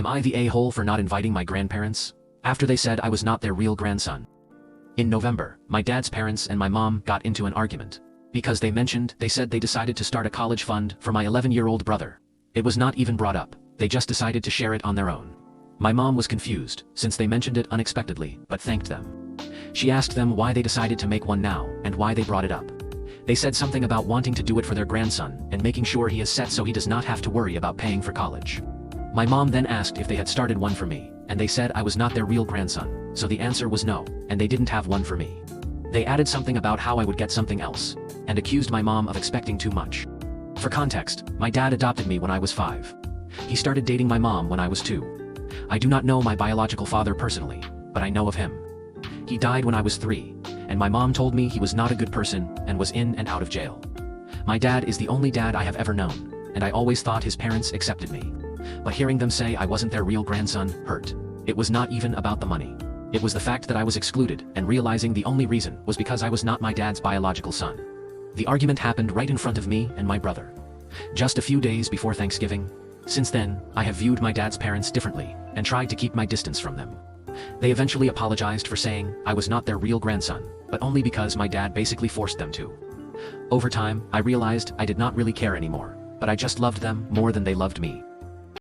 I the a-hole for not inviting my grandparents? After they said I was not their real grandson. In November, my dad's parents and my mom got into an argument. Because they said they decided to start a college fund for my 11-year-old brother. It was not even brought up, they just decided to share it on their own. My mom was confused, since they mentioned it unexpectedly, but thanked them. She asked them why they decided to make one now, and why they brought it up. They said something about wanting to do it for their grandson, and making sure he is set so he does not have to worry about paying for college. My mom then asked if they had started one for me, and they said I was not their real grandson, so the answer was no, and they didn't have one for me. They added something about how I would get something else, and accused my mom of expecting too much. For context, my dad adopted me when I was 5. He started dating my mom when I was 2. I do not know my biological father personally, but I know of him. He died when I was 3, and my mom told me he was not a good person and was in and out of jail. My dad is the only dad I have ever known, and I always thought his parents accepted me. But hearing them say I wasn't their real grandson hurt. It was not even about the money. It was the fact that I was excluded, and realizing the only reason was because I was not my dad's biological son. The argument happened right in front of me and my brother. Just a few days before Thanksgiving. Since then, I have viewed my dad's parents differently, and tried to keep my distance from them. They eventually apologized for saying I was not their real grandson, but only because my dad basically forced them to. Over time, I realized I did not really care anymore, but I just loved them more than they loved me.